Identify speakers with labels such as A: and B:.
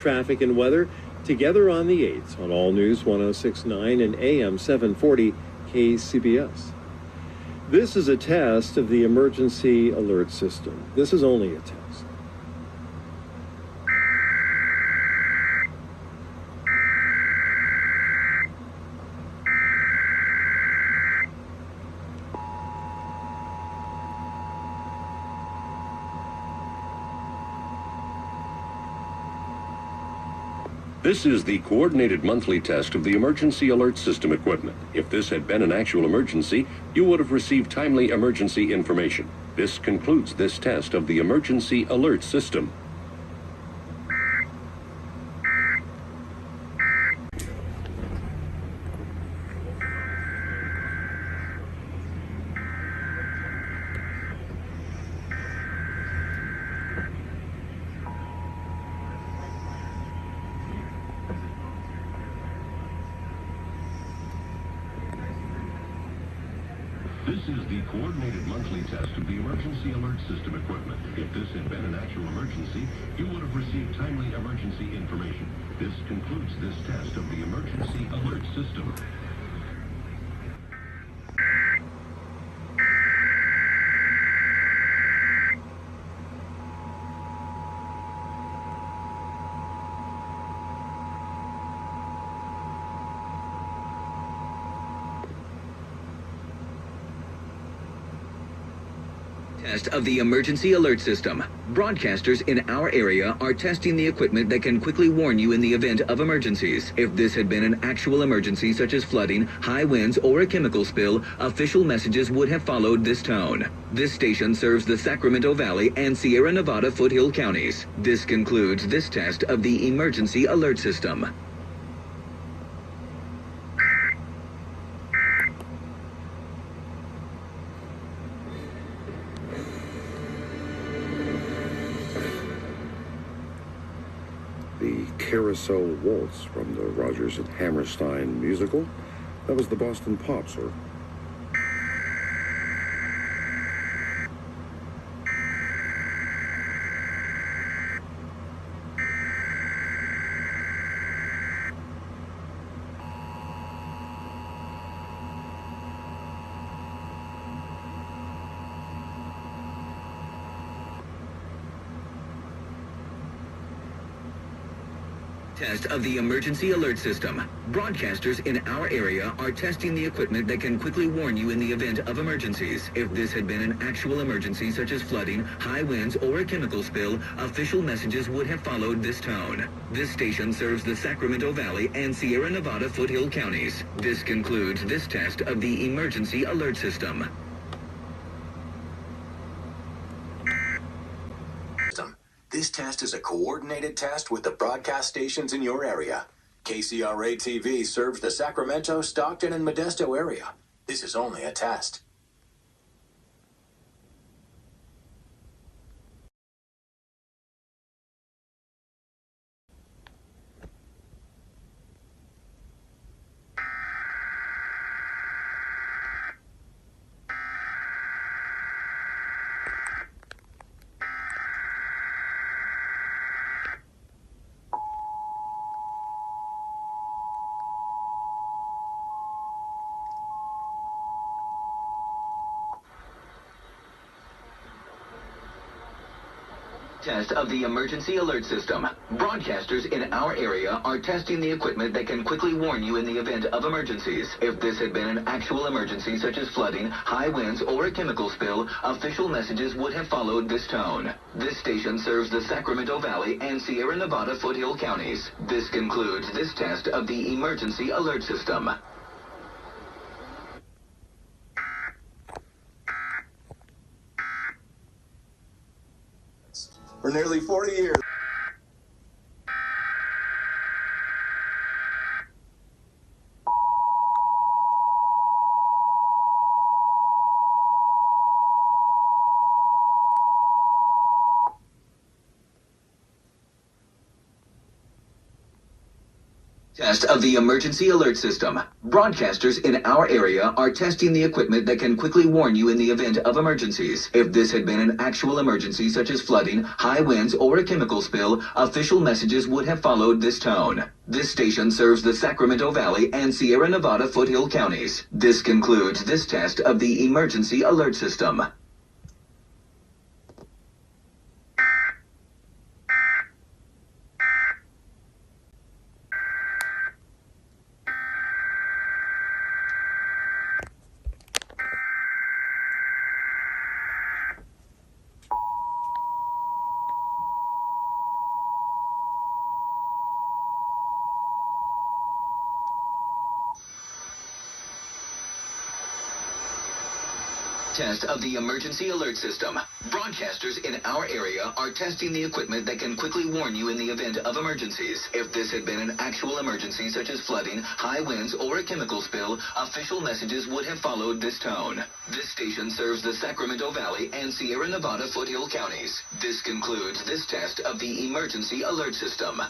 A: Traffic and weather together on the 8th on All News 106.9 and AM 740 KCBS. This is a test of the emergency alert system. This is only a test.
B: This is the coordinated monthly test of the emergency alert system equipment. If this had been an actual emergency, you would have received timely emergency information. This concludes this test of the emergency alert system. This is the coordinated monthly test of the emergency alert system equipment. If this had been an actual emergency, you would have received timely emergency information. This concludes this test of the emergency alert system.
C: Test of the emergency alert system. Broadcasters in our area are testing the equipment that can quickly warn you in the event of emergencies. If this had been an actual emergency such as flooding, high winds, or a chemical spill, official messages would have followed this tone. This station serves the Sacramento Valley and Sierra Nevada foothill counties. This concludes this test of the emergency alert system.
D: The Carousel Waltz from the Rodgers and Hammerstein musical. That was the Boston Pop, sir.
C: Test of the emergency alert system. Broadcasters in our area are testing the equipment that can quickly warn you in the event of emergencies. If this had been an actual emergency such as flooding, high winds, or a chemical spill, official messages would have followed this tone. This station serves the Sacramento Valley and Sierra Nevada foothill counties. This concludes this test of the emergency alert system.
E: This test is a coordinated test with the broadcast stations in your area. KCRA-TV serves the Sacramento, Stockton, and Modesto area. This is only a test.
C: Test of the emergency alert system. Broadcasters in our area are testing the equipment that can quickly warn you in the event of emergencies. If this had been an actual emergency such as flooding, high winds, or a chemical spill, official messages would have followed this tone. This station serves the Sacramento Valley and Sierra Nevada foothill counties. This concludes this test of the emergency alert system.
E: For nearly 40 years.
C: Test of the emergency alert system. Broadcasters in our area are testing the equipment that can quickly warn you in the event of emergencies. If this had been an actual emergency such as flooding, high winds, or a chemical spill, official messages would have followed this tone. This station serves the Sacramento Valley and Sierra Nevada foothill counties. This concludes this test of the emergency alert system. Test of the emergency alert system. Broadcasters in our area are testing the equipment that can quickly warn you in the event of emergencies. If this had been an actual emergency such as flooding, high winds, or a chemical spill, official messages would have followed this tone. This station serves the Sacramento Valley and Sierra Nevada foothill counties. This concludes this test of the emergency alert system.